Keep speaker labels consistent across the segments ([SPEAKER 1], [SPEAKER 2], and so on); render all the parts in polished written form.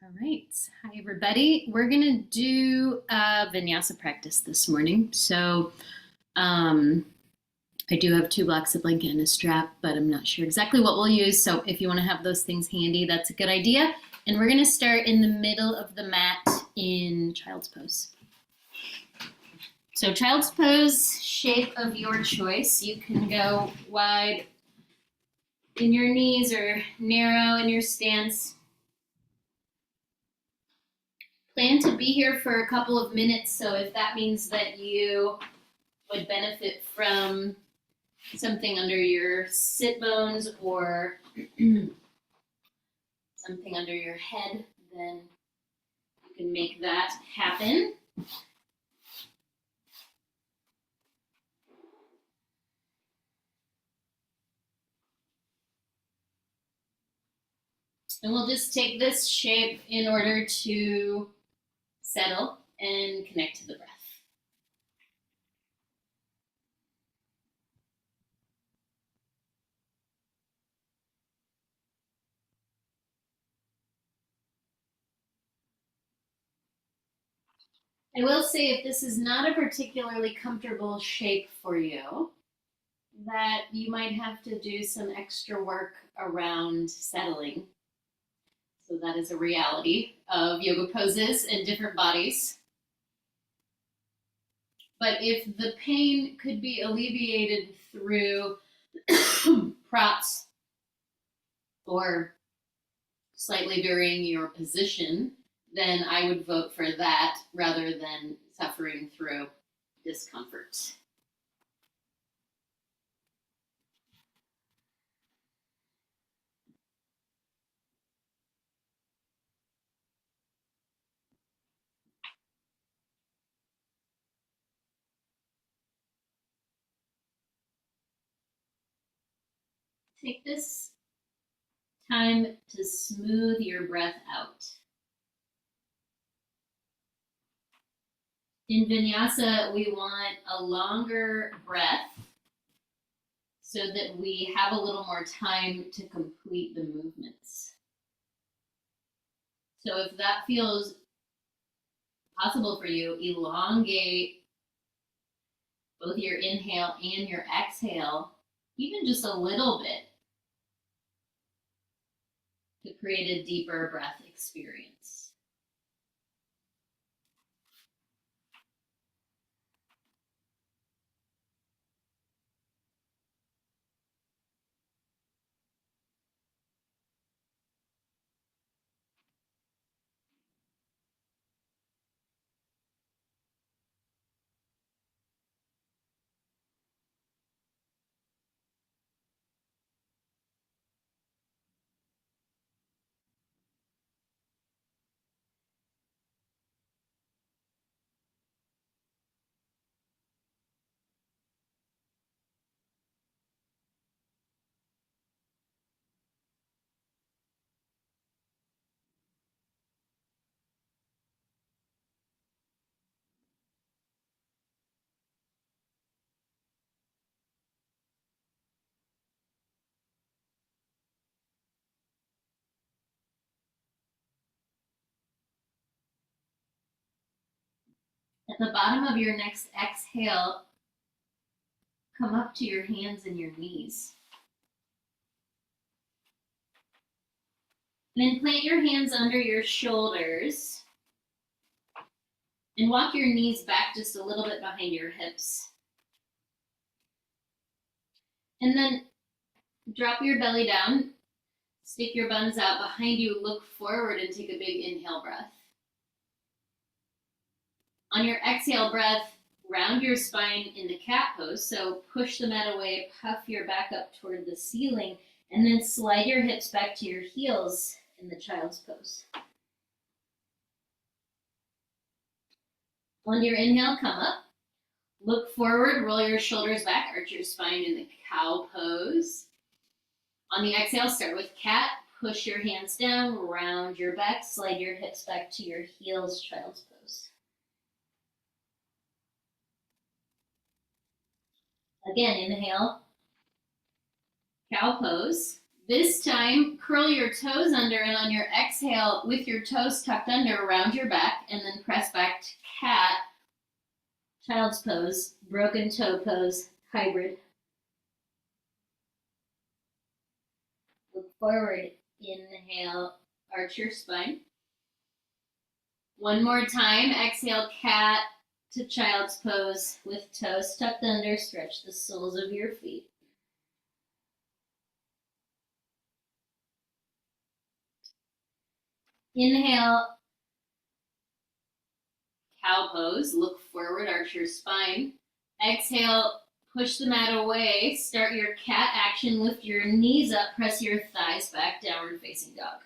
[SPEAKER 1] All right. Hi, everybody. We're going to do a vinyasa practice this morning. So I do have 2 blocks of blanket and a strap, but I'm not sure exactly what we'll use. So if you want to have those things handy, that's a good idea. And we're going to start in the middle of the mat in child's pose. So child's pose, shape of your choice. You can go wide in your knees or narrow in your stance. Plan to be here for a couple of minutes, so if that means that you would benefit from something under your sit bones or something under your head, then you can make that happen. And we'll just take this shape in order to settle and connect to the breath. I will say, if this is not a particularly comfortable shape for you, that you might have to do some extra work around settling. So that is a reality of yoga poses and different bodies. But if the pain could be alleviated through props or slightly varying your position, then I would vote for that rather than suffering through discomfort. Take this time to smooth your breath out. In vinyasa, we want a longer breath so that we have a little more time to complete the movements. So if that feels possible for you, elongate both your inhale and your exhale, even just a little bit, to create a deeper breath experience. At the bottom of your next exhale, come up to your hands and your knees. And then plant your hands under your shoulders and walk your knees back just a little bit behind your hips. And then drop your belly down, stick your buns out behind you, look forward, and take a big inhale breath. On your exhale breath, round your spine in the cat pose. So push the mat away, puff your back up toward the ceiling, and then slide your hips back to your heels in the child's pose. On your inhale, come up. Look forward, roll your shoulders back, arch your spine in the cow pose. On the exhale, start with cat. Push your hands down, round your back, slide your hips back to your heels, child's pose. Again, inhale, cow pose. This time, curl your toes under, and on your exhale, with your toes tucked under, round your back, and then press back to cat, child's pose, broken toe pose, hybrid. Look forward, inhale, arch your spine. One more time, exhale, cat to child's pose with toes tucked under, stretch the soles of your feet. Inhale, cow pose, look forward, arch your spine. Exhale, push the mat away, start your cat action, lift your knees up, press your thighs back, downward facing dog.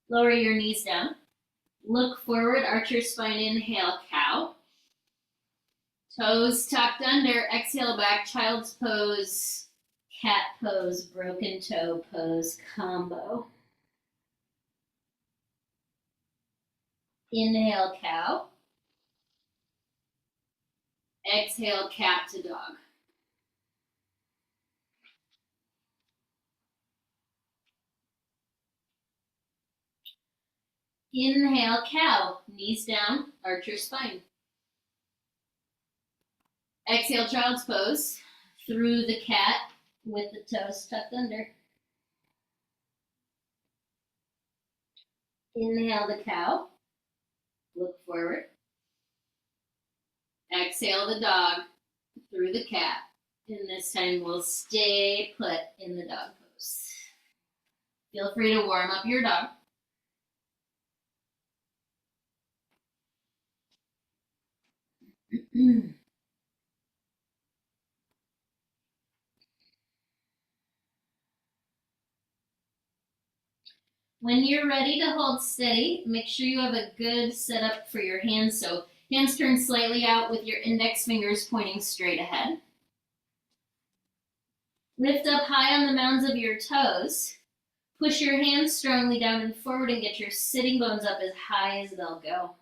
[SPEAKER 1] Lower your knees down. Look forward, arch your spine, inhale, cow. Toes tucked under, exhale back, child's pose, cat pose, broken toe pose, combo. Inhale, cow. Exhale, cat to dog. Inhale, cow, knees down, arch your spine. Exhale, child's pose, through the cat with the toes tucked under. Inhale the cow, look forward. Exhale the dog, through the cat. And this time we'll stay put in the dog pose. Feel free to warm up your dog. When you're ready to hold steady, make sure you have a good setup for your hands. So hands turn slightly out with your index fingers pointing straight ahead. Lift up high on the mounds of your toes. Push your hands strongly down and forward and get your sitting bones up as high as they'll go.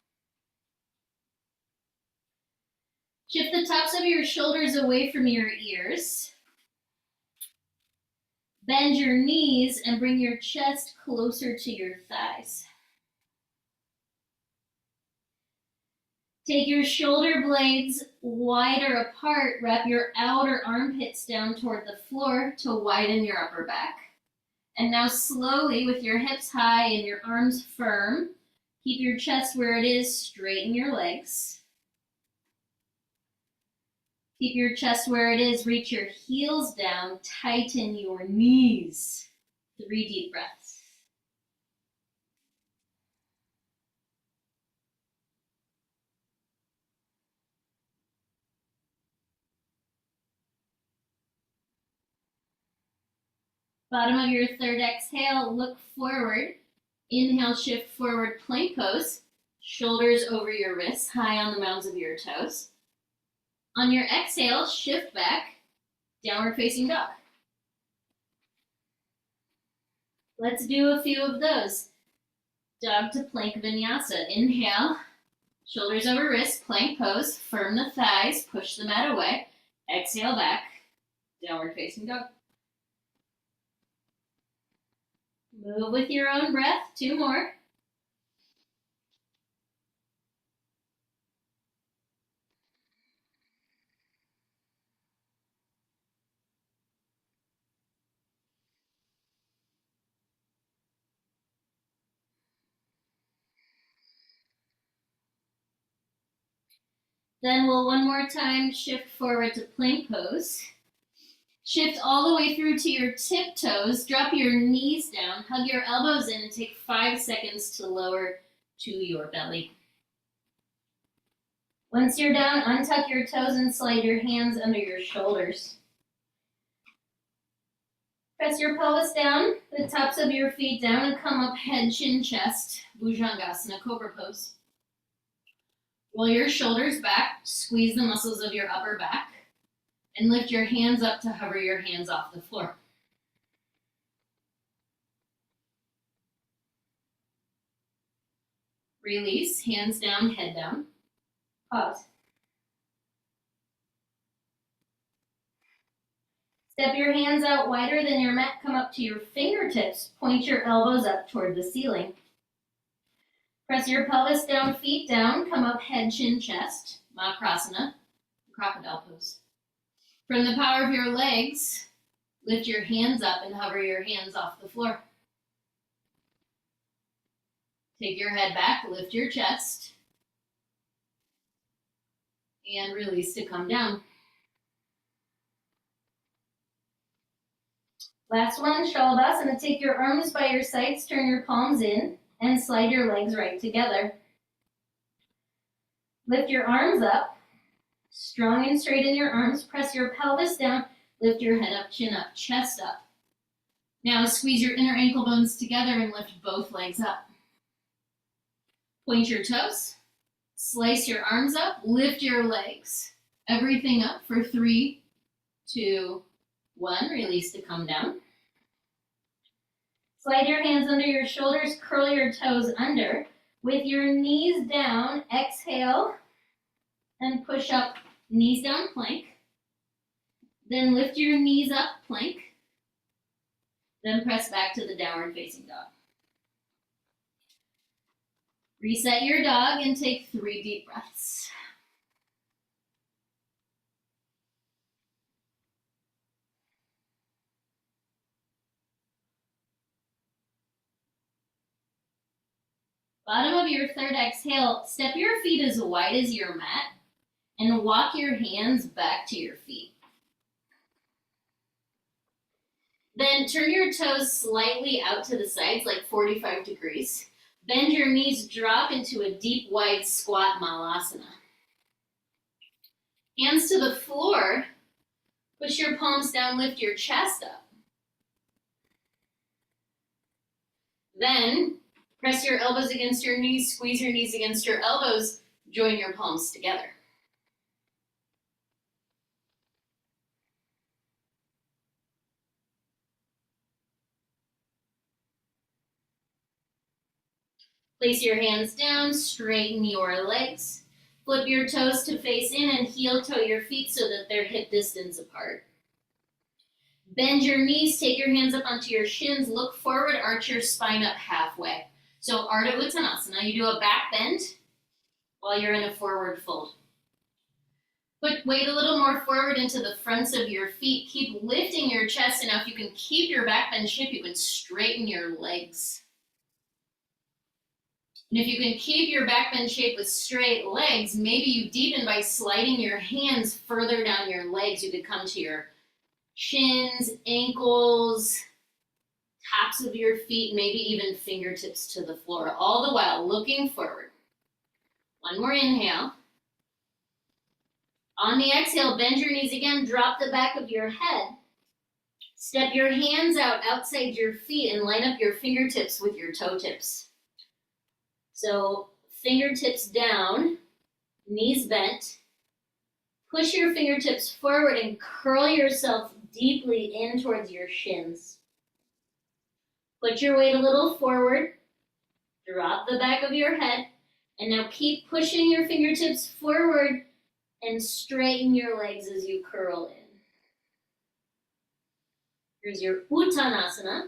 [SPEAKER 1] Shift the tops of your shoulders away from your ears. Bend your knees and bring your chest closer to your thighs. Take your shoulder blades wider apart. Wrap your outer armpits down toward the floor to widen your upper back. And now slowly, with your hips high and your arms firm, keep your chest where it is, straighten your legs. Keep your chest where it is, reach your heels down, tighten your knees. 3 deep breaths. Bottom of your third exhale, look forward. Inhale, shift forward, plank pose. Shoulders over your wrists, high on the mounds of your toes. On your exhale, shift back, downward facing dog. Let's do a few of those. Dog to plank vinyasa. Inhale, shoulders over wrists, plank pose, firm the thighs, push the mat away. Exhale back, downward facing dog. Move with your own breath, 2 more. Then we'll one more time shift forward to plank pose. Shift all the way through to your tiptoes. Drop your knees down, hug your elbows in, and take 5 seconds to lower to your belly. Once you're down, untuck your toes and slide your hands under your shoulders. Press your pelvis down, the tops of your feet down, and come up head, chin, chest, Bhujangasana, Cobra pose. Roll your shoulders back, squeeze the muscles of your upper back, and lift your hands up to hover your hands off the floor. Release, hands down, head down. Pause. Step your hands out wider than your mat. Come up to your fingertips. Point your elbows up toward the ceiling. Press your pelvis down, feet down. Come up, head, chin, chest. Makrasana, crocodile pose. From the power of your legs, lift your hands up and hover your hands off the floor. Take your head back, lift your chest, and release to come down. Last one, Shalabhasana. Take your arms by your sides, turn your palms in, and slide your legs right together. Lift your arms up, strong and straight in your arms. Press your pelvis down, lift your head up, chin up, chest up. Now squeeze your inner ankle bones together and lift both legs up. Point your toes, slice your arms up, lift your legs. Everything up for 3, 2, 1. Release to come down. Slide your hands under your shoulders, curl your toes under. With your knees down, exhale and push up, knees down, plank. Then lift your knees up, plank. Then press back to the downward facing dog. Reset your dog and take 3 deep breaths. Bottom of your third exhale, step your feet as wide as your mat and walk your hands back to your feet. Then turn your toes slightly out to the sides, like 45 degrees. Bend your knees, drop into a deep, wide squat malasana. Hands to the floor, push your palms down, lift your chest up. Then press your elbows against your knees, squeeze your knees against your elbows, join your palms together. Place your hands down, straighten your legs. Flip your toes to face in and heel toe your feet so that they're hip distance apart. Bend your knees, take your hands up onto your shins, look forward, arch your spine up halfway. So Ardha Uttanasana, you do a back bend while you're in a forward fold. Put weight a little more forward into the fronts of your feet. Keep lifting your chest, and now if you can keep your back bend shape, you can straighten your legs. And if you can keep your back bend shape with straight legs, maybe you deepen by sliding your hands further down your legs. You could come to your shins, ankles, tops of your feet, maybe even fingertips to the floor, all the while looking forward. One more inhale. On the exhale, bend your knees again, drop the back of your head. Step your hands out outside your feet and line up your fingertips with your toe tips. So fingertips down, knees bent. Push your fingertips forward and curl yourself deeply in towards your shins. Put your weight a little forward, drop the back of your head, and now keep pushing your fingertips forward and straighten your legs as you curl in. Here's your Uttanasana.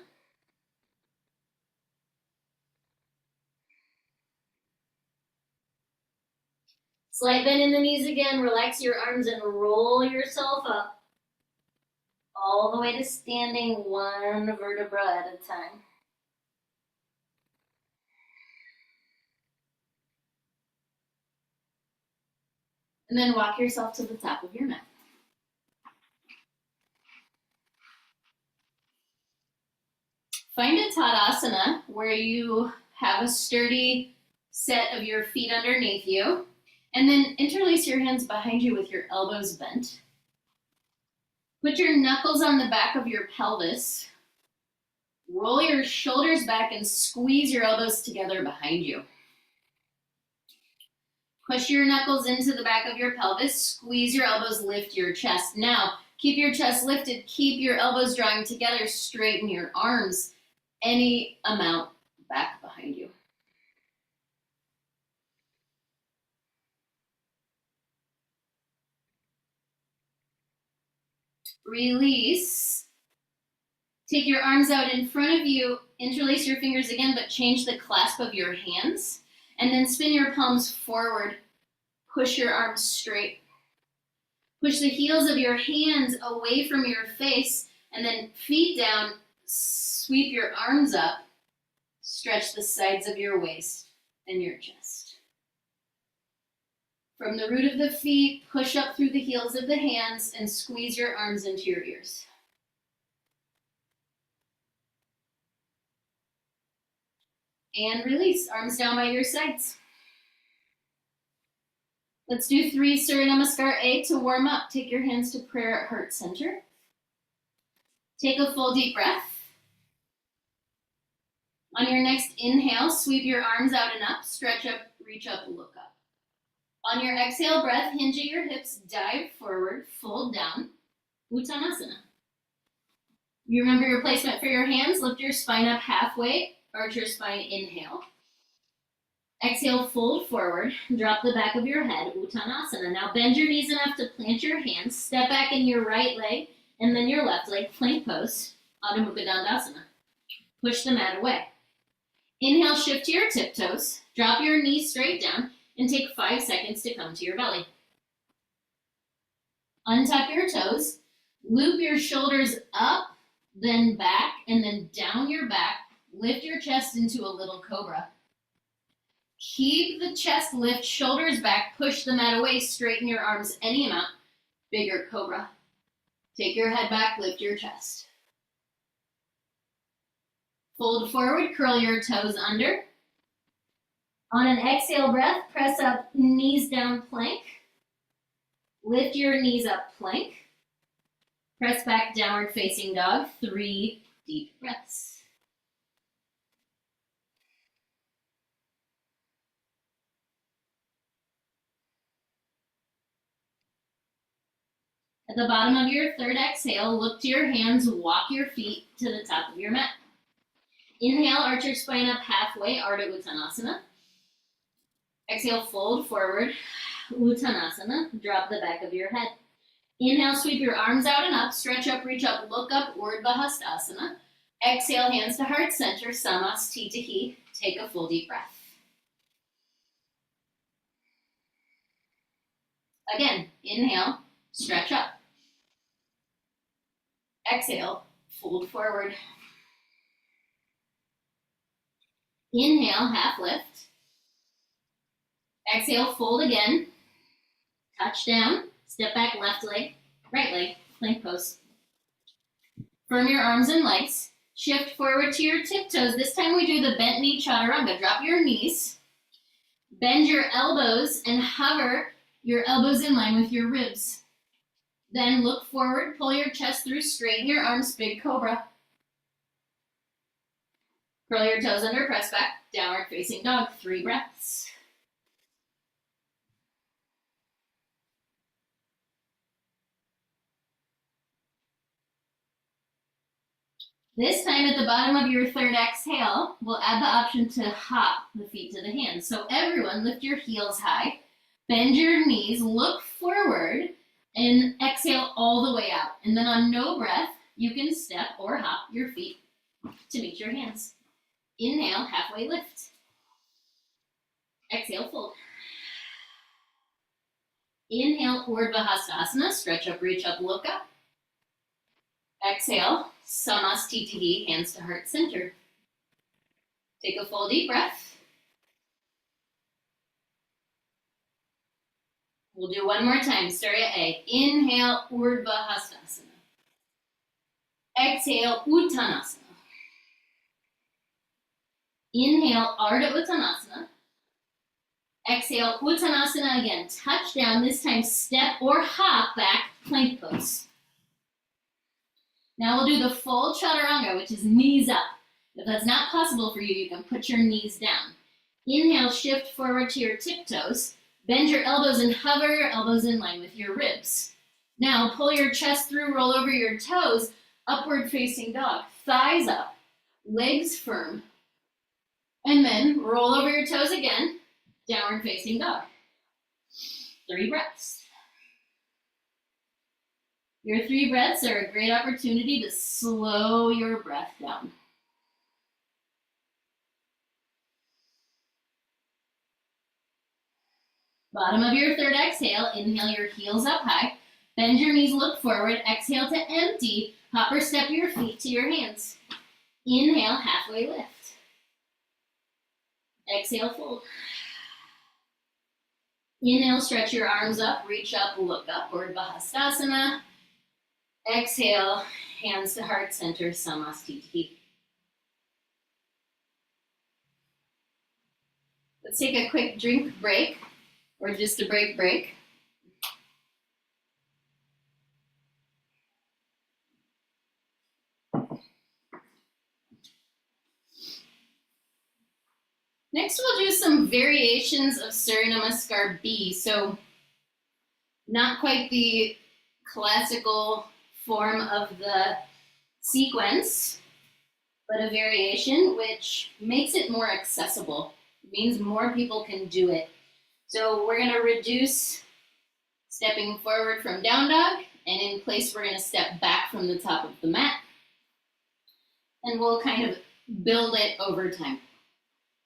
[SPEAKER 1] Slight bend in the knees again, relax your arms and roll yourself up all the way to standing, one vertebra at a time. And then walk yourself to the top of your mat. Find a Tadasana where you have a sturdy set of your feet underneath you, and then interlace your hands behind you with your elbows bent. Put your knuckles on the back of your pelvis. Roll your shoulders back and squeeze your elbows together behind you. Push your knuckles into the back of your pelvis, squeeze your elbows, lift your chest. Now, keep your chest lifted, keep your elbows drawing together, straighten your arms any amount back behind you. Release. Take your arms out in front of you, interlace your fingers again, but change the clasp of your hands, and then spin your palms forward. Push your arms straight. Push the heels of your hands away from your face, and then feet down, sweep your arms up, stretch the sides of your waist and your chest. From the root of the feet, push up through the heels of the hands and squeeze your arms into your ears. And release, arms down by your sides. Let's do 3 Surya Namaskar A to warm up. Take your hands to prayer at heart center. Take a full deep breath. On your next inhale, sweep your arms out and up, stretch up, reach up, look up. On your exhale breath, hinge at your hips, dive forward, fold down, Uttanasana. You remember your placement for your hands, lift your spine up halfway, arch your spine, inhale. Exhale, fold forward, drop the back of your head, Uttanasana. Now bend your knees enough to plant your hands, step back in your right leg, and then your left leg, plank pose, Adho Mukha Dandasana. Push the mat away. Inhale, shift to your tiptoes, drop your knees straight down, and take 5 seconds to come to your belly. Untuck your toes, loop your shoulders up, then back, and then down your back. Lift your chest into a little cobra. Keep the chest lift, shoulders back, push the mat away, straighten your arms any amount, bigger cobra. Take your head back, lift your chest. Fold forward, curl your toes under. On an exhale breath, press up, knees down, plank. Lift your knees up, plank. Press back, downward facing dog. 3 deep breaths. At the bottom of your third exhale, look to your hands, walk your feet to the top of your mat. Inhale, arch your spine up halfway, Ardha Uttanasana. Exhale, fold forward, Uttanasana. Drop the back of your head. Inhale, sweep your arms out and up, stretch up, reach up, look up, Urdhva Hastasana. Exhale, hands to heart center, Samastitihi. Take a full deep breath. Again, inhale, stretch up. Exhale, fold forward. Inhale, half lift. Exhale, fold again. Touch down. Step back, left leg, right leg, plank pose. Firm your arms and legs. Shift forward to your tiptoes. This time we do the bent knee chaturanga. Drop your knees. Bend your elbows and hover your elbows in line with your ribs. Then look forward, pull your chest through, straighten your arms, big cobra. Curl your toes under, press back, downward facing dog, 3 breaths. This time at the bottom of your third exhale, we'll add the option to hop the feet to the hands. So everyone lift your heels high, bend your knees, look forward, and exhale all the way out. And then on no breath, you can step or hop your feet to meet your hands. Inhale, halfway lift. Exhale, fold. Inhale, Urdhva Hastasana, stretch up, reach up, look up. Exhale, Samastitihi, hands to heart center. Take a full deep breath. We'll do one more time, Surya A. Inhale, Urdhva Hastasana. Exhale, Uttanasana. Inhale, Ardha Uttanasana. Exhale, Uttanasana again. Touch down, this time step or hop back, plank pose. Now we'll do the full chaturanga, which is knees up. If that's not possible for you, you can put your knees down. Inhale, shift forward to your tiptoes. Bend your elbows and hover your elbows in line with your ribs. Now pull your chest through, roll over your toes, upward facing dog. Thighs up, legs firm. And then roll over your toes again, downward facing dog. 3 breaths. Your 3 breaths are a great opportunity to slow your breath down. Bottom of your 3rd exhale, inhale your heels up high. Bend your knees, look forward. Exhale to empty. Hop or step your feet to your hands. Inhale, halfway lift. Exhale, fold. Inhale, stretch your arms up, reach up, look up, Ardha Hastasana. Exhale, hands to heart center, Samastiti. Let's take a quick drink break, or just a break. Next, we'll do some variations of Surya Namaskar B. So, not quite the classical form of the sequence, but a variation which makes it more accessible. It means more people can do it. So we're gonna reduce stepping forward from down dog, and in place we're gonna step back from the top of the mat, and we'll kind of build it over time.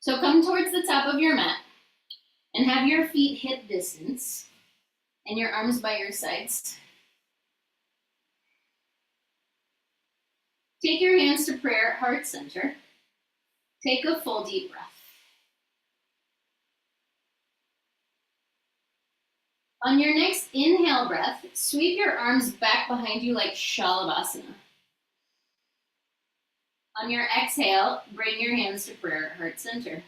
[SPEAKER 1] So come towards the top of your mat and have your feet hip distance and your arms by your sides. Take your hands to prayer at heart center. Take a full deep breath. On your next inhale breath, sweep your arms back behind you like Shalabhasana. On your exhale, bring your hands to prayer at heart center.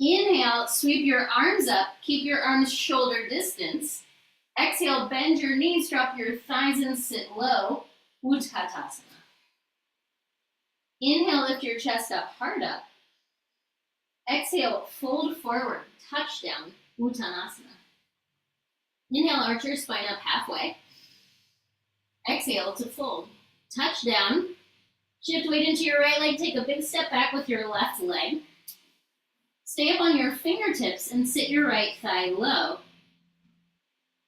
[SPEAKER 1] Inhale, sweep your arms up, keep your arms shoulder distance. Exhale, bend your knees, drop your thighs and sit low, Utkatasana. Inhale, lift your chest up, heart up. Exhale, fold forward, touch down, Uttanasana. Inhale, arch your spine up halfway. Exhale to fold. Touch down, shift weight into your right leg, take a big step back with your left leg. Stay up on your fingertips and sit your right thigh low.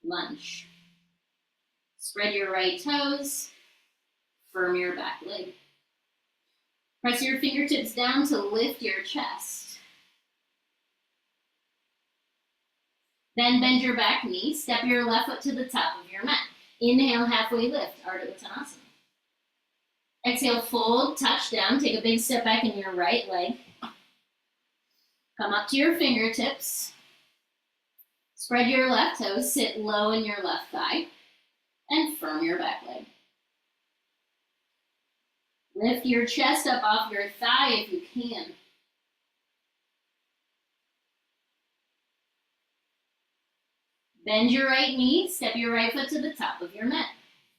[SPEAKER 1] Lunge. Spread your right toes, firm your back leg. Press your fingertips down to lift your chest. Then bend your back knee, step your left foot to the top of your mat. Inhale, halfway lift, Ardha Uttanasana. Exhale, fold, touch down, take a big step back in your right leg. Come up to your fingertips. Spread your left toes, sit low in your left thigh, and firm your back leg. Lift your chest up off your thigh if you can. Bend your right knee, step your right foot to the top of your mat.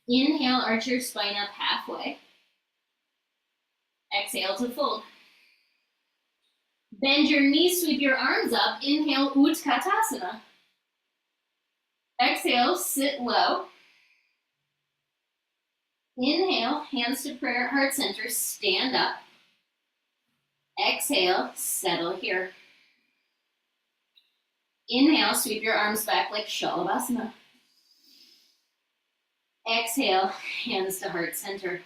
[SPEAKER 1] Inhale, arch your spine up halfway. Exhale to fold. Bend your knees, sweep your arms up. Inhale, Utkatasana. Exhale, sit low. Inhale, hands to prayer, heart center, stand up. Exhale, settle here. Inhale, sweep your arms back like Shalabhasana. Exhale, hands to heart center.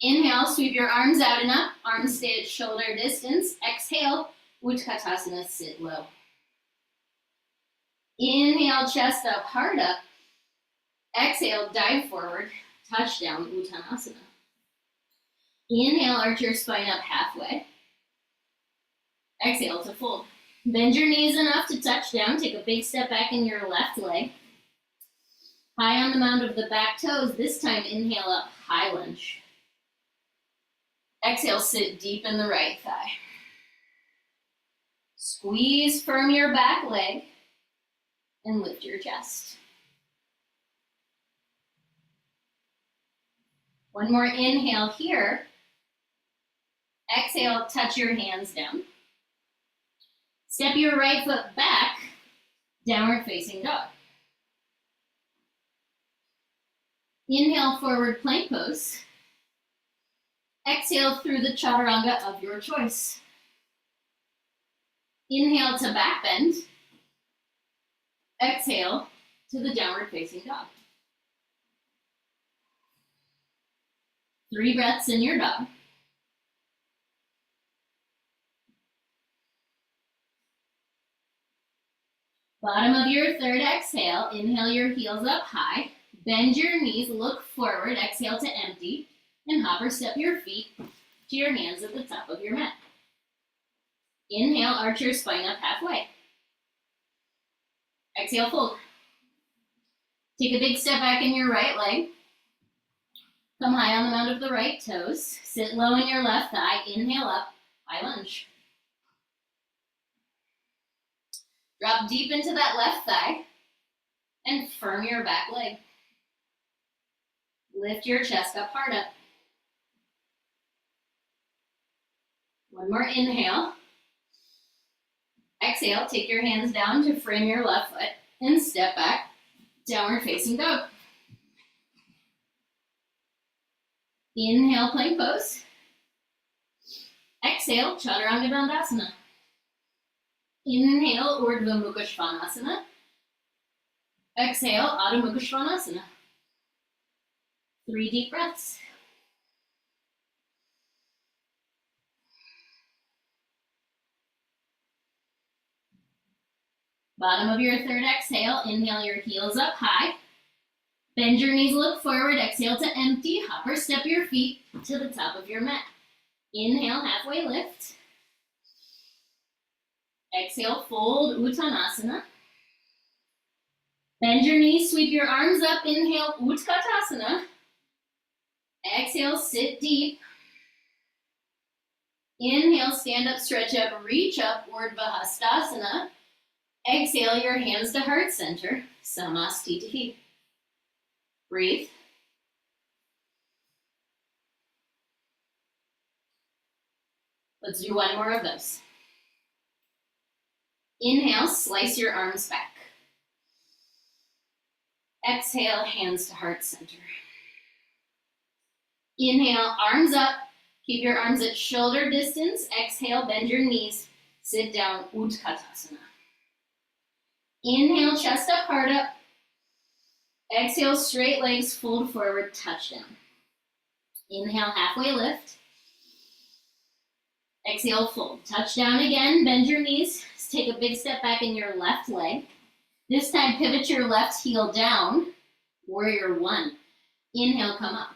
[SPEAKER 1] Inhale, sweep your arms out and up. Arms stay at shoulder distance. Exhale, Utkatasana, sit low. Inhale, chest up, heart up. Exhale, dive forward, touch down, Uttanasana. Inhale, arch your spine up halfway. Exhale to fold. Bend your knees enough to touch down. Take a big step back in your left leg. High on the mound of the back toes. This time, inhale up, high lunge. Exhale, sit deep in the right thigh. Squeeze firm your back leg and lift your chest. One more inhale here. Exhale, touch your hands down. Step your right foot back, downward facing dog. Inhale, forward plank pose. Exhale through the chaturanga of your choice. Inhale to back bend. Exhale to the downward facing dog. 3 breaths in your dog. Bottom of your third exhale, inhale your heels up high, bend your knees, look forward, exhale to empty, and hop or step your feet to your hands at the top of your mat. Inhale, arch your spine up halfway. Exhale, fold. Take a big step back in your right leg. Come high on the mount of the right toes. Sit low in your left thigh. Inhale up, high lunge. Drop deep into that left thigh and firm your back leg. Lift your chest up, heart up. One more inhale. Exhale, take your hands down to frame your left foot and step back, downward facing dog. Inhale, plank pose. Exhale, Chaturanga Dandasana. Inhale, Urdhva Mukha Svanasana. Exhale, Adho Mukha Svanasana. 3 deep breaths. Bottom of your third exhale, inhale your heels up high. Bend your knees, look forward, exhale to empty, hop or step your feet to the top of your mat. Inhale, halfway lift. Exhale, fold, Uttanasana. Bend your knees, sweep your arms up, inhale, Utkatasana. Exhale, sit deep. Inhale, stand up, stretch up, reach up, Urdhva Hastasana. Exhale your hands to heart center, Samastitihi. Breathe. Let's do 1 more of those. Inhale, slice your arms back. Exhale, hands to heart center. Inhale, arms up. Keep your arms at shoulder distance. Exhale, bend your knees. Sit down, Utkatasana. Inhale, chest up, heart up. Exhale, straight legs, fold forward, touchdown. Inhale, halfway lift. Exhale, fold. Touchdown again, bend your knees. Take a big step back in your left leg. This time, pivot your left heel down, warrior 1. Inhale, come up.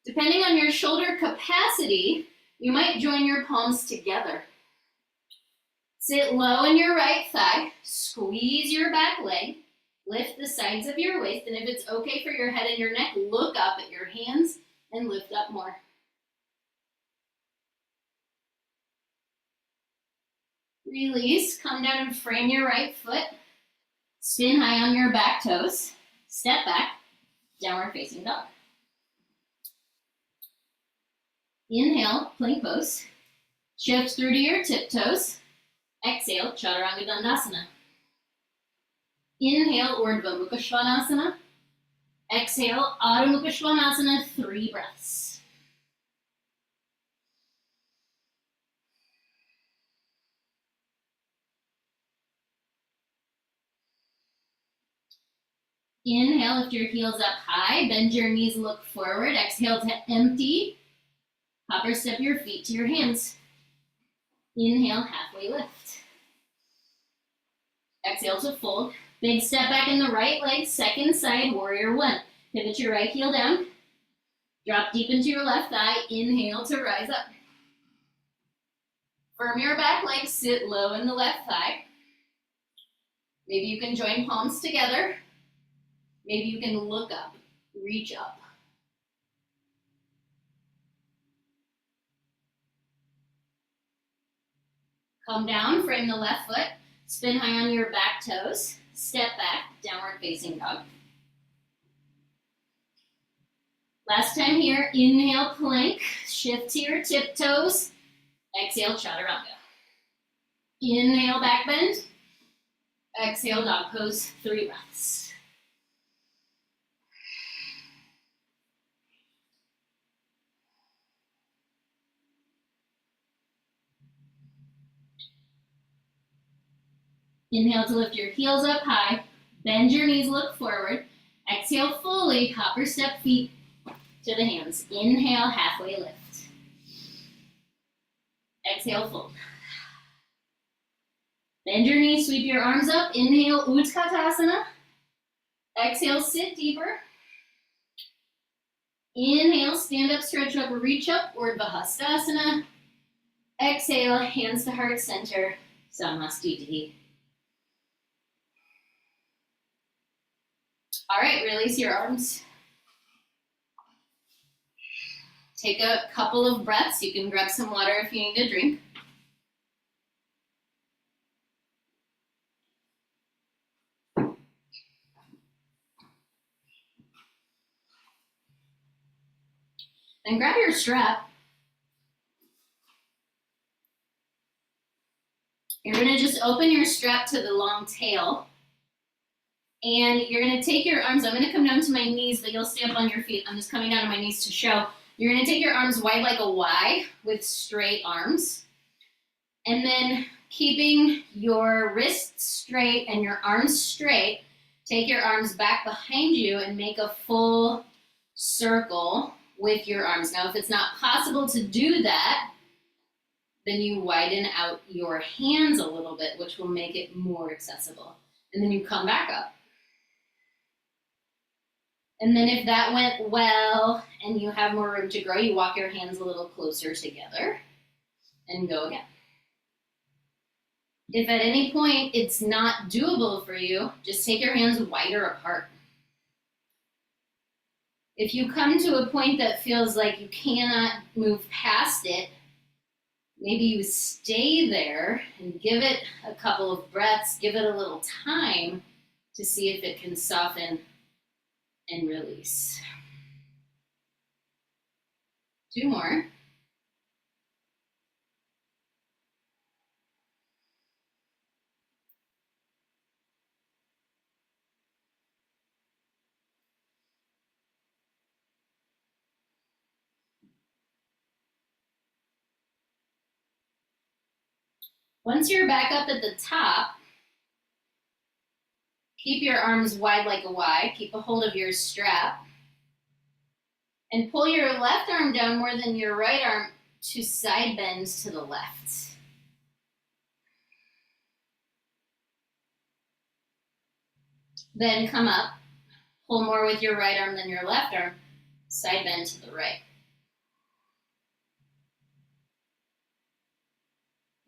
[SPEAKER 1] Depending on your shoulder capacity, you might join your palms together. Sit low in your right thigh, squeeze your back leg, lift the sides of your waist, and if it's okay for your head and your neck, look up at your hands and lift up more. Release, come down and frame your right foot, spin high on your back toes, step back, downward facing dog. Inhale, plank pose, shift through to your tiptoes. Exhale, Chaturanga Dandasana. Inhale, Urdhva Mukha Svanasana. Exhale, Adho Mukha Svanasana, 3 breaths. Inhale, lift your heels up high, bend your knees, look forward. Exhale to empty. Hop or step your feet to your hands. Inhale, halfway lift. Exhale to fold. Big step back in the right leg, second side, warrior 1. Pivot your right heel down. Drop deep into your left thigh. Inhale to rise up. Firm your back leg, sit low in the left thigh. Maybe you can join palms together. Maybe you can look up, reach up. Come down, frame the left foot, spin high on your back toes, step back, downward facing dog. Last time here, inhale, plank, shift to your tiptoes, exhale, chaturanga. Inhale, back bend, exhale, dog pose, 3 breaths. Inhale to lift your heels up high, Bend your knees, look forward. Exhale fully, hopper step feet to the hands. Inhale, halfway lift. Exhale, fold. Bend your knees, sweep your arms up. Inhale, Utkatasana. Exhale, sit deeper. Inhale, stand up, stretch up, reach up, Urdhva Hastasana. Exhale, hands to heart center, Samastiti. All right, release your arms. Take a couple of breaths. You can grab some water if you need a drink. Then grab your strap. You're gonna just open your strap to the long tail. And you're gonna take your arms, I'm gonna come down to my knees, but you'll stay up on your feet. I'm just coming down to my knees to show. You're gonna take your arms wide like a Y with straight arms. And then keeping your wrists straight and your arms straight, take your arms back behind you and make a full circle with your arms. Now, if it's not possible to do that, then you widen out your hands a little bit, which will make it more accessible. And then you come back up. And then if that went well and you have more room to grow, you walk your hands a little closer together and go again. If at any point it's not doable for you, just take your hands wider apart. If you come to a point that feels like you cannot move past it, maybe you stay there and give it a couple of breaths, give it a little time to see if it can soften and release. 2 more. Once you're back up at the top, keep your arms wide like a Y. Keep a hold of your strap. And pull your left arm down more than your right arm to side bend to the left. Then come up. Pull more with your right arm than your left arm. Side bend to the right.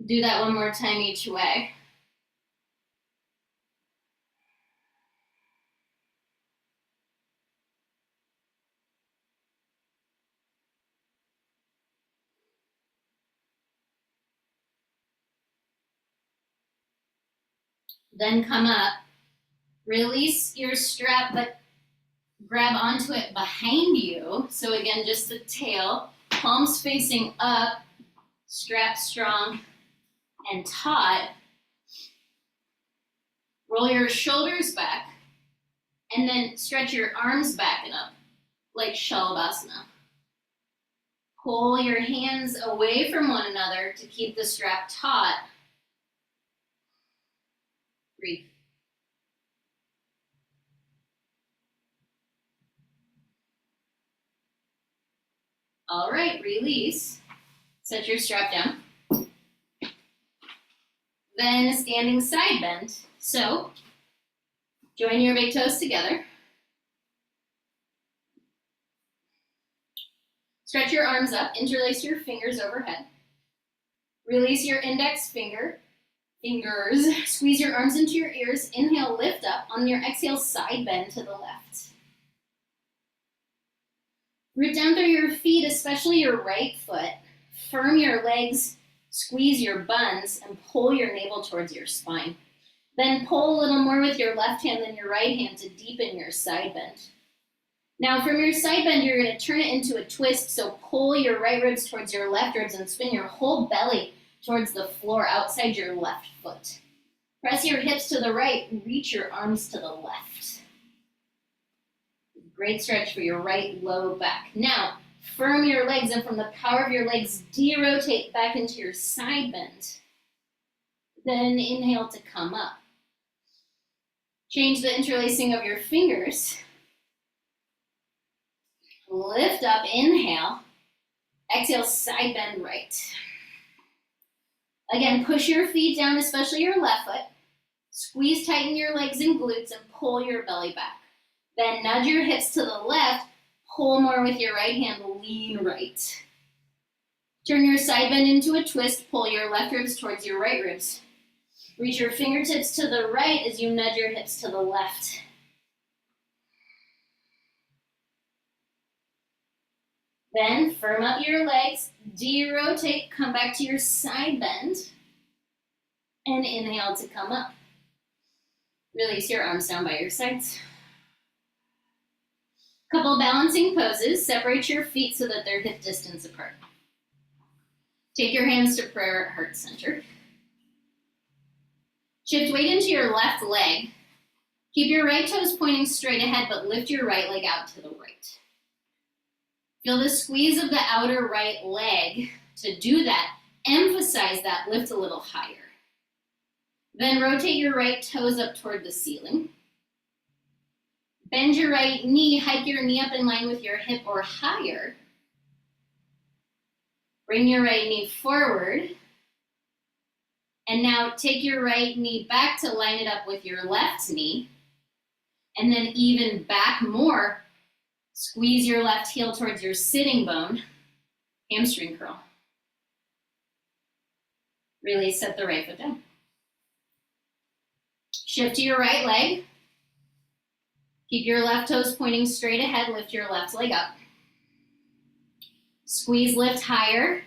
[SPEAKER 1] Do that one more time each way. Then come up. Release your strap, but grab onto it behind you. So again, just the tail, palms facing up, strap strong and taut. Roll your shoulders back and then stretch your arms back and up like Shalabhasana. Pull your hands away from one another to keep the strap taut. Breathe. All right, release. Set your strap down. Then standing side bend. So, join your big toes together. Stretch your arms up, interlace your fingers overhead. Release your index fingers. Squeeze your arms into your ears. Inhale, lift up. On your exhale, side bend to the left. Root down through your feet, especially your right foot. Firm your legs, squeeze your buns, and pull your navel towards your spine. Then pull a little more with your left hand than your right hand to deepen your side bend. Now from your side bend, you're going to turn it into a twist, so pull your right ribs towards your left ribs and spin your whole belly towards the floor outside your left foot. Press your hips to the right, reach your arms to the left. Great stretch for your right low back. Now, firm your legs, and from the power of your legs, de-rotate back into your side bend. Then inhale to come up. Change the interlacing of your fingers. Lift up, inhale. Exhale, side bend right. Again, push your feet down, especially your left foot. Squeeze, tighten your legs and glutes and pull your belly back. Then nudge your hips to the left, pull more with your right hand, lean right. Turn your side bend into a twist, pull your left ribs towards your right ribs. Reach your fingertips to the right as you nudge your hips to the left. Then firm up your legs, de-rotate, come back to your side bend, and inhale to come up. Release your arms down by your sides. Couple balancing poses. Separate your feet so that they're hip distance apart. Take your hands to prayer at heart center. Shift weight into your left leg. Keep your right toes pointing straight ahead, but lift your right leg out to the right. Feel the squeeze of the outer right leg. To do that, emphasize that lift a little higher. Then rotate your right toes up toward the ceiling. Bend your right knee, hike your knee up in line with your hip or higher. Bring your right knee forward. And now take your right knee back to line it up with your left knee. And then even back more. Squeeze your left heel towards your sitting bone. Hamstring curl. Release, set the right foot down. Shift to your right leg. Keep your left toes pointing straight ahead. Lift your left leg up. Squeeze, lift higher.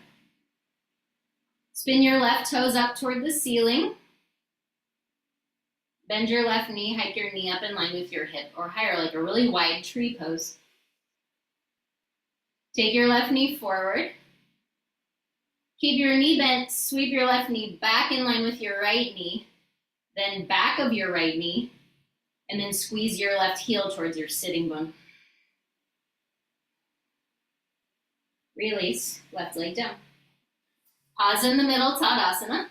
[SPEAKER 1] Spin your left toes up toward the ceiling. Bend your left knee, hike your knee up in line with your hip or higher, like a really wide tree pose. Take your left knee forward. Keep your knee bent, sweep your left knee back in line with your right knee, then back of your right knee, and then squeeze your left heel towards your sitting bone. Release, left leg down. Pause in the middle, Tadasana.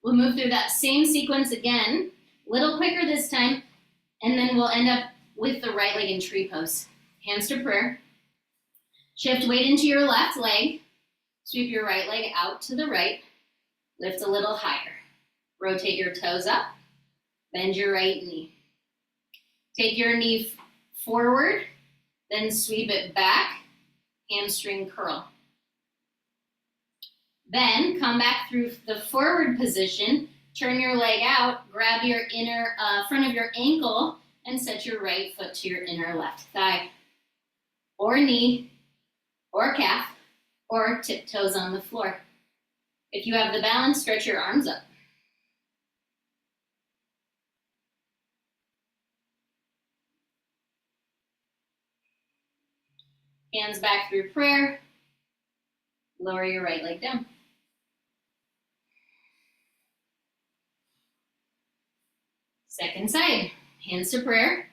[SPEAKER 1] We'll move through that same sequence again, a little quicker this time, and then we'll end up with the right leg in tree pose. Hands to prayer. Shift weight into your left leg. Sweep your right leg out to the right. Lift a little higher. Rotate your toes up. Bend your right knee. Take your knee forward, then sweep it back. Hamstring curl. Then come back through the forward position. Turn your leg out. Grab your inner front of your ankle and set your right foot to your inner left thigh, or knee, or calf, or tiptoes on the floor. If you have the balance, stretch your arms up. Hands back through prayer. Lower your right leg down. Second side. Hands to prayer.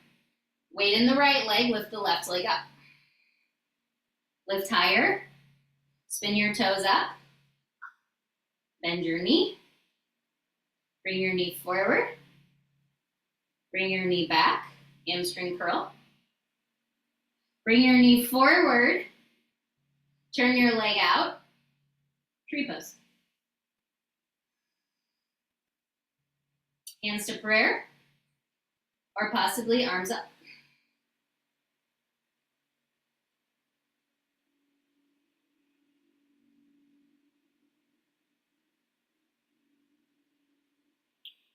[SPEAKER 1] Weight in the right leg, lift the left leg up. Lift higher. Spin your toes up. Bend your knee. Bring your knee forward. Bring your knee back. Hamstring curl. Bring your knee forward. Turn your leg out. Tree pose. Hands to prayer. Or possibly arms up.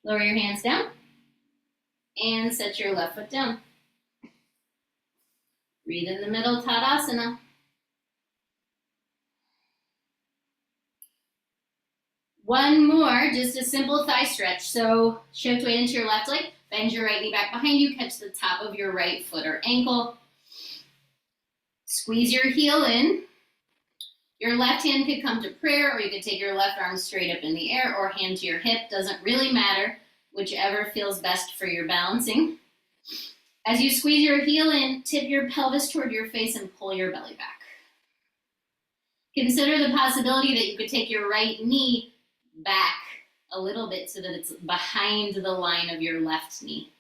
[SPEAKER 1] Lower your hands down and set your left foot down. Breathe in the middle, Tadasana. One more, just a simple thigh stretch. So shift weight into your left leg, bend your right knee back behind you, catch the top of your right foot or ankle. Squeeze your heel in. Your left hand could come to prayer, or you could take your left arm straight up in the air or hand to your hip. Doesn't really matter, whichever feels best for your balancing. As you squeeze your heel in, tip your pelvis toward your face and pull your belly back. Consider the possibility that you could take your right knee back a little bit so that it's behind the line of your left knee.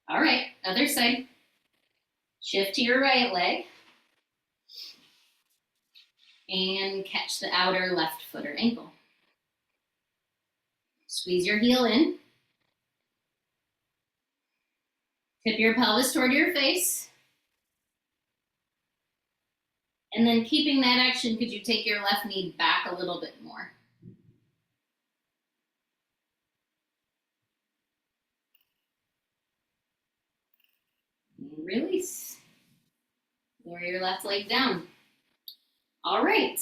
[SPEAKER 1] All right, other side. Shift to your right leg and catch the outer left foot or ankle. Squeeze your heel in. Tip your pelvis toward your face. And then keeping that action, could you take your left knee back a little bit more? And release. Lower your left leg down. All right.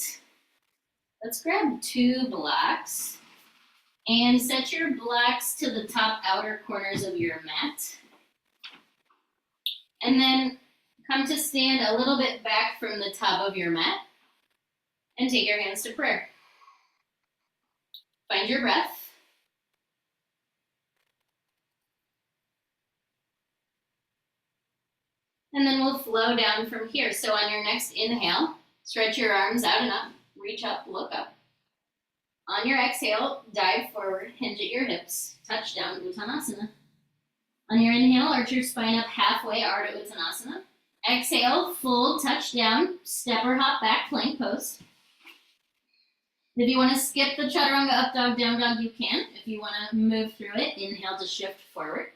[SPEAKER 1] Let's grab 2 blocks and set your blocks to the top outer corners of your mat. And then come to stand a little bit back from the top of your mat and take your hands to prayer. Find your breath. And then we'll flow down from here. So on your next inhale, stretch your arms out and up, reach up, look up. On your exhale, dive forward, hinge at your hips, touch down, Uttanasana. On your inhale, arch your spine up halfway, Ardha Uttanasana. Exhale, full touch down, step or hop back, plank pose. If you want to skip the chaturanga, up dog, down dog, you can. If you want to move through it, inhale to shift forward.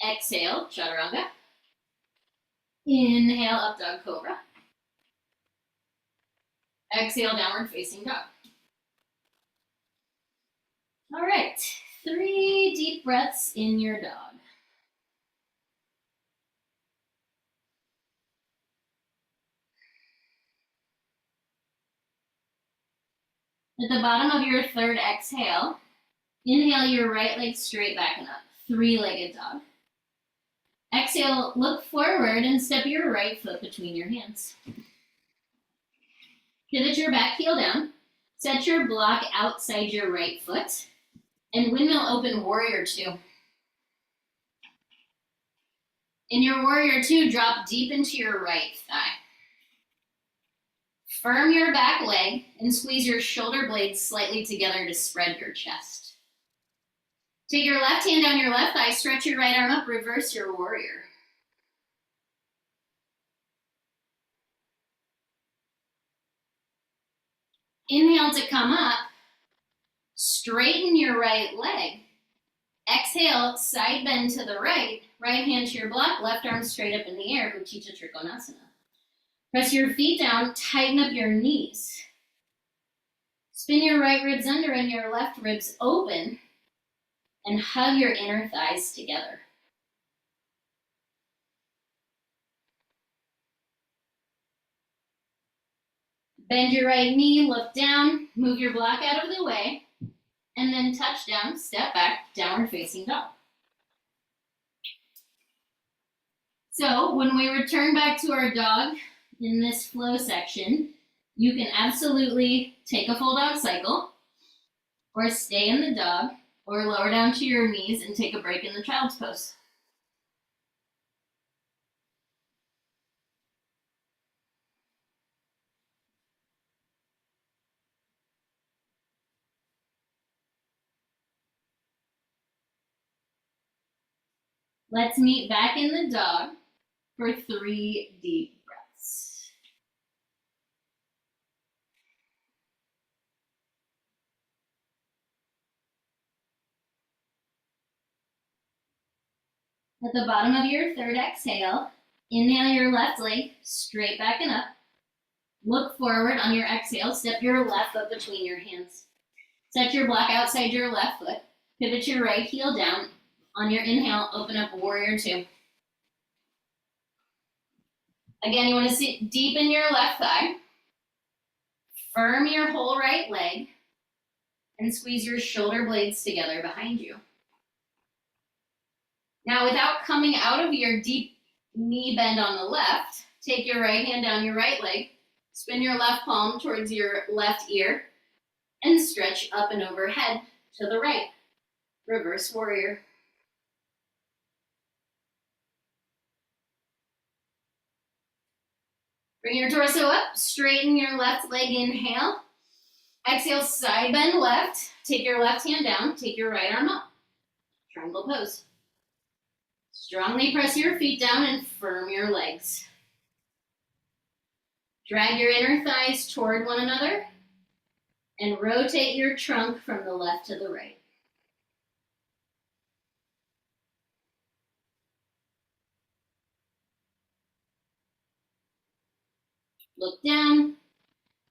[SPEAKER 1] Exhale, chaturanga. Inhale, up dog, cobra. Exhale, downward facing dog. All right, 3 deep breaths in your dog. At the bottom of your 3rd exhale, inhale your right leg straight back and up, 3-legged dog. Exhale, look forward and step your right foot between your hands. Pivot your back heel down, set your block outside your right foot, and windmill open warrior 2. In your warrior 2, drop deep into your right thigh. Firm your back leg and squeeze your shoulder blades slightly together to spread your chest. Take your left hand down your left thigh, stretch your right arm up, reverse your warrior. Inhale to come up, straighten your right leg. Exhale, side bend to the right, right hand to your block, left arm straight up in the air, Utthita Trikonasana. Press your feet down, tighten up your knees. Spin your right ribs under and your left ribs open, and hug your inner thighs together. Bend your right knee, look down, move your block out of the way, and then touch down, step back, downward facing dog. So when we return back to our dog in this flow section, you can absolutely take a full dog cycle, or stay in the dog, or lower down to your knees and take a break in the child's pose. Let's meet back in the dog for 3 deep breaths. At the bottom of your 3rd exhale, inhale your left leg straight back and up. Look forward on your exhale, step your left foot between your hands. Set your block outside your left foot, pivot your right heel down. On your inhale, open up warrior 2. Again, you want to sit deep in your left thigh, firm your whole right leg, and squeeze your shoulder blades together behind you. Now, without coming out of your deep knee bend on the left, take your right hand down your right leg, spin your left palm towards your left ear, and stretch up and overhead to the right. Reverse warrior. Bring your torso up, straighten your left leg, inhale. Exhale, side bend left. Take your left hand down. Take your right arm up. Triangle pose. Strongly press your feet down and firm your legs. Drag your inner thighs toward one another and rotate your trunk from the left to the right. Look down.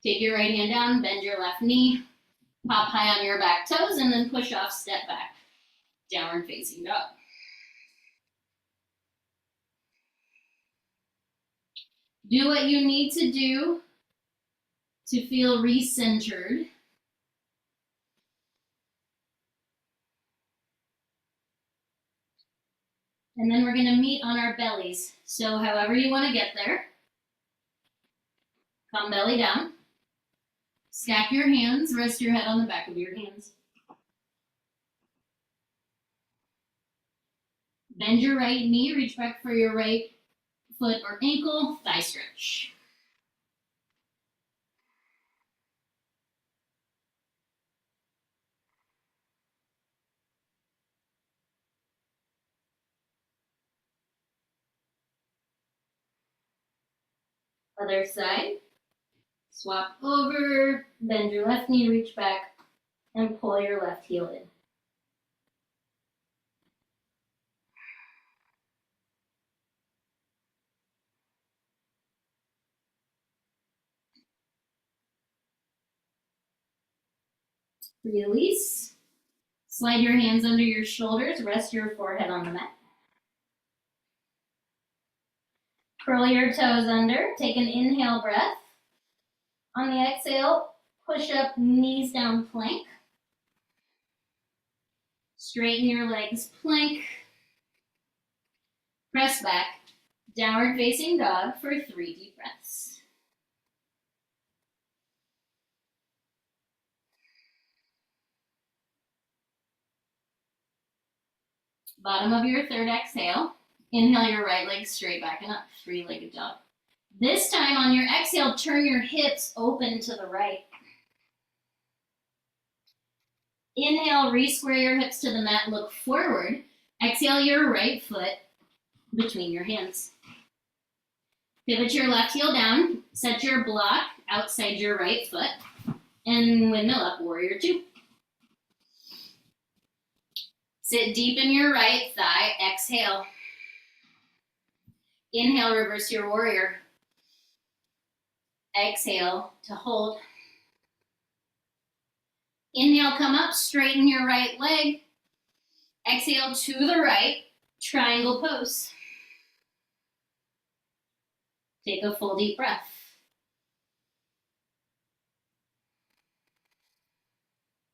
[SPEAKER 1] Take your right hand down, bend your left knee, pop high on your back toes, and then push off, step back. Downward facing dog. Do what you need to do to feel recentered. And then we're going to meet on our bellies. So however you want to get there, come belly down. Stack your hands, rest your head on the back of your hands. Bend your right knee, reach back for your right foot or ankle, thigh stretch. Other side. Swap over, bend your left knee, reach back, and pull your left heel in. Release. Slide your hands under your shoulders, rest your forehead on the mat. Curl your toes under, take an inhale breath. On the exhale, push up, knees down, plank. Straighten your legs, plank. Press back, downward facing dog for 3 deep breaths. Bottom of your third exhale, inhale your right leg straight back and up, 3-legged dog. This time on your exhale, turn your hips open to the right. Inhale, re-square your hips to the mat, look forward. Exhale your right foot between your hands. Pivot your left heel down, set your block outside your right foot, and windmill up, warrior 2. Sit deep in your right thigh, exhale. Inhale, reverse your warrior. Exhale to hold. Inhale, come up, straighten your right leg. Exhale to the right, triangle pose. Take a full deep breath.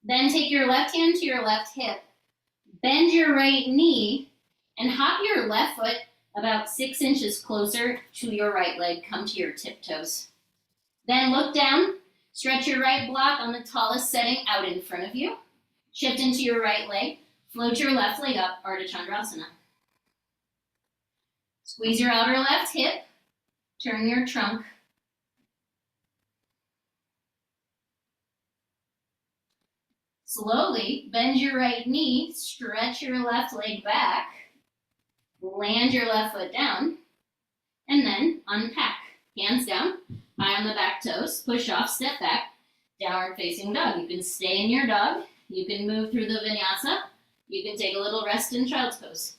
[SPEAKER 1] Then take your left hand to your left hip. Bend your right knee and hop your left foot about 6 inches closer to your right leg. Come to your tiptoes. Then look down, stretch your right block on the tallest setting out in front of you. Shift into your right leg, float your left leg up, Ardha Chandra Chapasana. Squeeze your outer left hip, turn your trunk. Slowly bend your right knee, stretch your left leg back, land your left foot down, and then unpack. Hands down, eye on the back toes, push off, step back, downward facing dog. You can stay in your dog, you can move through the vinyasa, you can take a little rest in child's pose.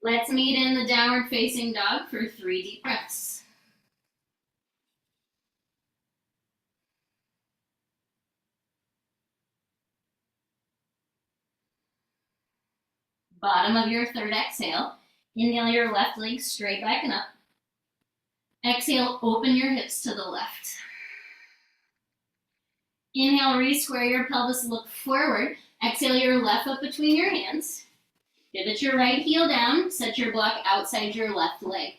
[SPEAKER 1] Let's meet in the downward facing dog for 3 deep breaths. Bottom of your third exhale, inhale your left leg straight back and up. Exhale, open your hips to the left. Inhale, re-square your pelvis, look forward. Exhale your left foot between your hands. Pivot your right heel down, set your block outside your left leg.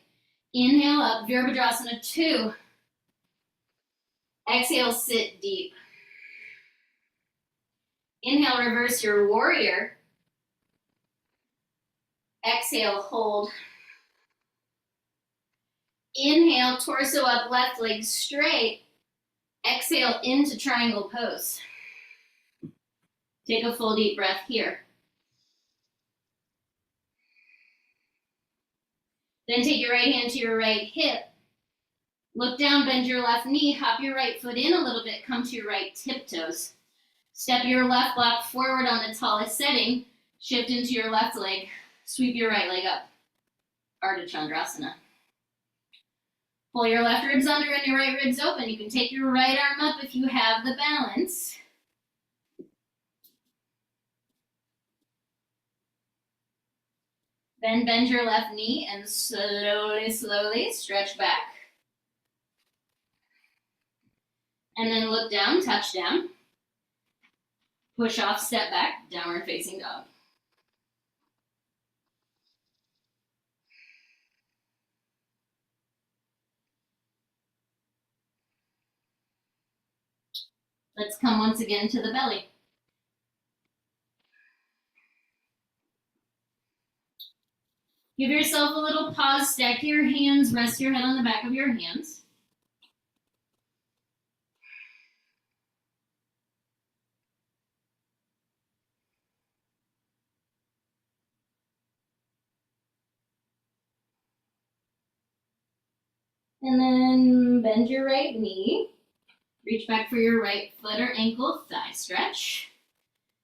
[SPEAKER 1] Inhale up, Virabhadrasana 2. Exhale, sit deep. Inhale, reverse your warrior. Exhale, hold. Inhale, torso up, left leg straight. Exhale into triangle pose. Take a full deep breath here. Then take your right hand to your right hip. Look down, bend your left knee, hop your right foot in a little bit, come to your right tiptoes. Step your left block forward on the tallest setting, shift into your left leg, sweep your right leg up. Ardha Chandrasana. Pull your left ribs under and your right ribs open. You can take your right arm up if you have the balance. Then bend your left knee and slowly, slowly stretch back. And then look down, touch down. Push off, step back, downward facing dog. Let's come once again to the belly. Give yourself a little pause, stack your hands, rest your head on the back of your hands. And then bend your right knee. Reach back for your right foot or ankle, thigh stretch.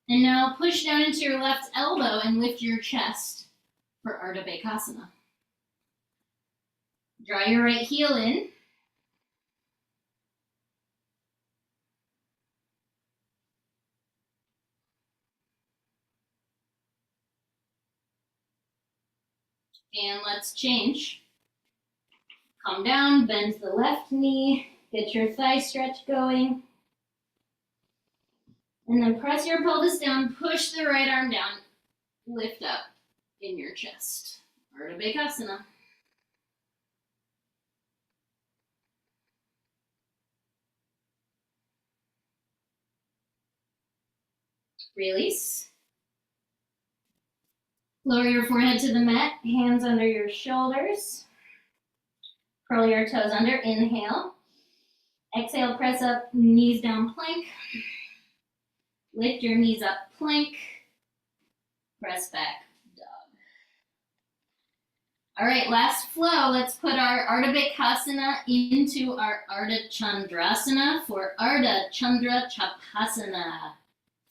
[SPEAKER 1] And now push down into your left elbow and lift your chest for Ardha Chandra. Draw your right heel in. And let's change. Come down, bend the left knee, get your thigh stretch going. And then press your pelvis down, push the right arm down, lift up in your chest. Ardha Chandra. Release. Lower your forehead to the mat, hands under your shoulders. Curl your toes under, inhale. Exhale, press up, knees down, plank. Lift your knees up, plank. Press back, dog. All right, last flow. Let's put our Ardha Chandra into our Ardha Chandrasana for Ardha Chandra Chapasana.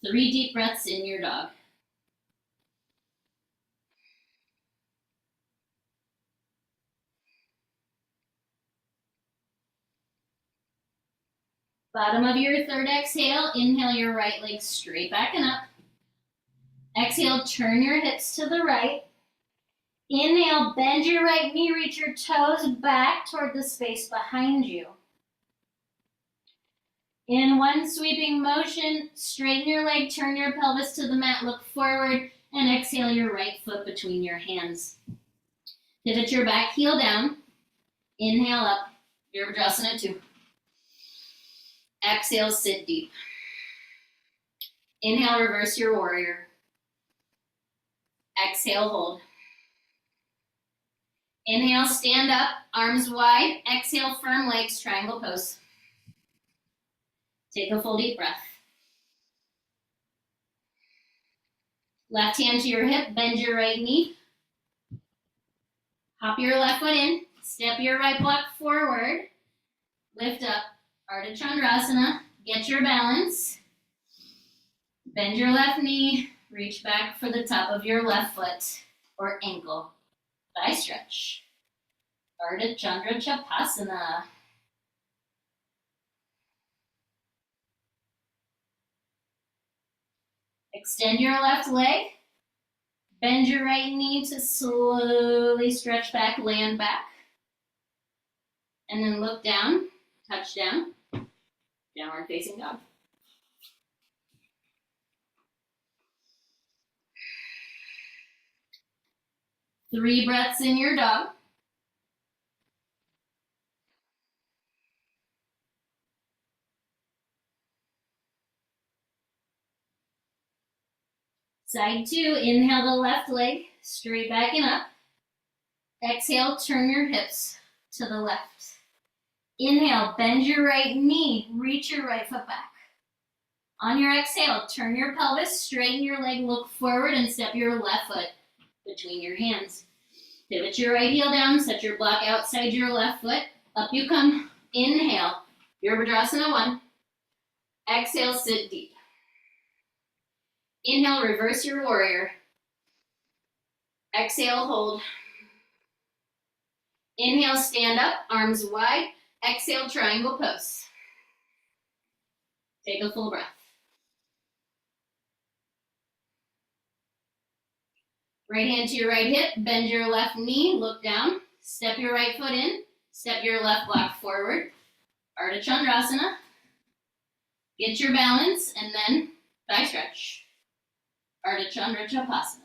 [SPEAKER 1] 3 deep breaths in your dog. Bottom of your third exhale, inhale your right leg straight back and up. Exhale, turn your hips to the right. Inhale, bend your right knee, reach your toes back toward the space behind you. In one sweeping motion, straighten your leg, turn your pelvis to the mat, look forward, and exhale your right foot between your hands. Pivot your back heel down. Inhale up, Virabhadrasana 2. Exhale, sit deep. Inhale, reverse your warrior. Exhale, hold. Inhale, stand up, arms wide. Exhale, firm legs, triangle pose. Take a full deep breath. Left hand to your hip, bend your right knee. Hop your left foot in, step your right block forward. Lift up, Ardha Chandrasana. Get your balance. Bend your left knee, reach back for the top of your left foot or ankle. Thigh stretch. Ardha Chandra Chapasana. Extend your left leg. Bend your right knee to slowly stretch back, land back. And then look down, touch down, downward facing dog. Three breaths in your dog. Side 2, inhale the left leg, straight back and up. Exhale, turn your hips to the left. Inhale, bend your right knee, reach your right foot back. On your exhale, turn your pelvis, straighten your leg, look forward, and step your left foot between your hands. Pivot your right heel down, set your block outside your left foot. Up you come. Inhale, Virabhadrasana 1. Exhale, sit deep. Inhale, reverse your warrior. Exhale, hold. Inhale, stand up, arms wide. Exhale, triangle pose. Take a full breath. Right hand to your right hip, bend your left knee, look down, step your right foot in, step your left block forward. Ardha Chandrasana. Get your balance and then thigh stretch. Ardha Chandra Chapasana.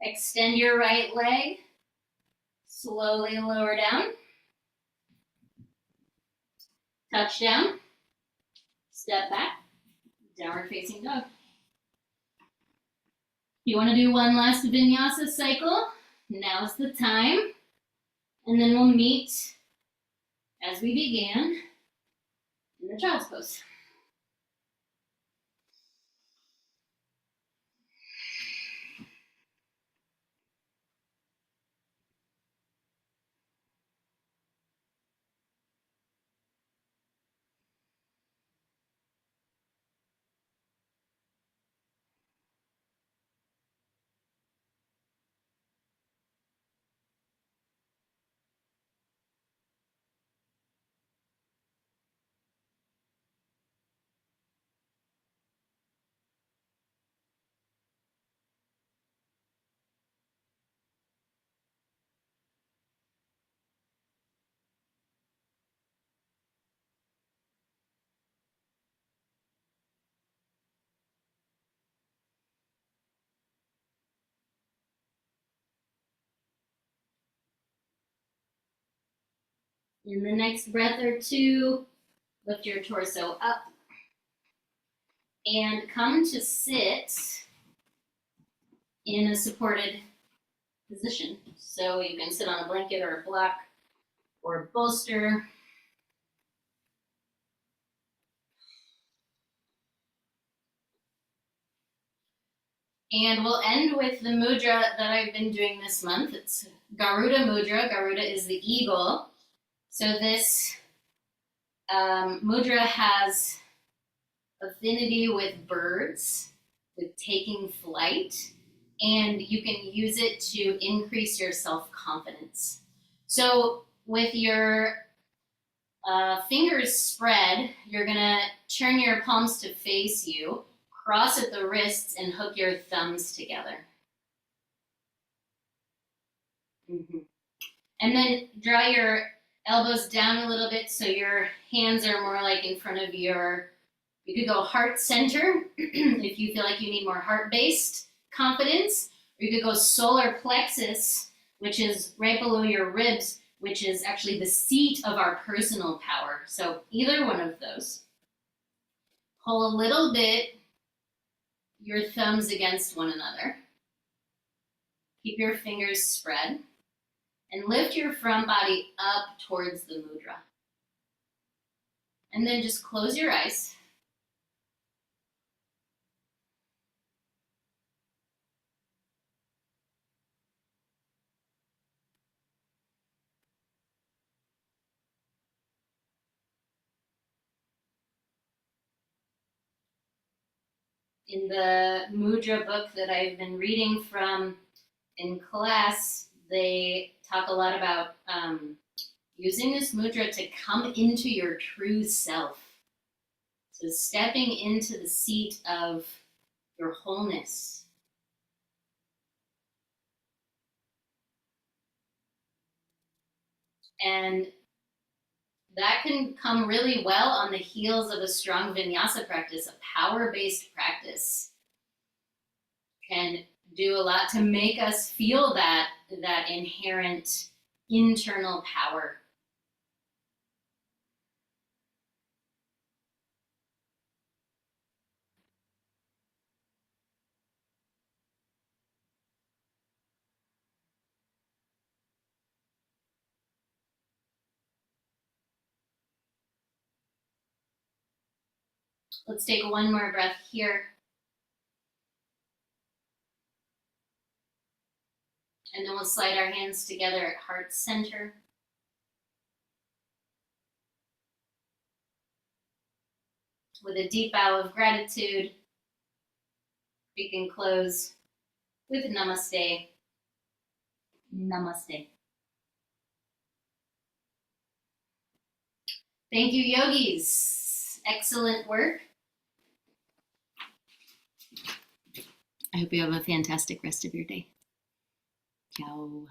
[SPEAKER 1] Extend your right leg. Slowly lower down. Touch down. Step back. Downward facing dog. You want to do one last vinyasa cycle? Now's the time. And then we'll meet as we began in the child's pose. In the next breath or two, lift your torso up and come to sit in a supported position. So you can sit on a blanket or a block or a bolster. And we'll end with the mudra that I've been doing this month. It's Garuda Mudra. Garuda is the eagle. So this mudra has affinity with birds, with taking flight, and you can use it to increase your self-confidence. So with your fingers spread, you're gonna turn your palms to face you, cross at the wrists, and hook your thumbs together. And then draw your elbows down a little bit so your hands are more like in front of your, you could go heart center if you feel like you need more heart-based confidence, or you could go solar plexus, which is right below your ribs, which is actually the seat of our personal power. So either one of those. Pull a little bit your thumbs against one another. Keep your fingers spread. And lift your front body up towards the mudra. And then just close your eyes. In the mudra book that I've been reading from in class, they talk a lot about using this mudra to come into your true self. So stepping into the seat of your wholeness. And that can come really well on the heels of a strong vinyasa practice, a power-based practice. Can do a lot to make us feel that that inherent internal power. Let's take one more breath here. And then we'll slide our hands together at heart center. With a deep bow of gratitude, we can close with Namaste. Namaste. Thank you, yogis. Excellent work. I hope you have a fantastic rest of your day. Ciao.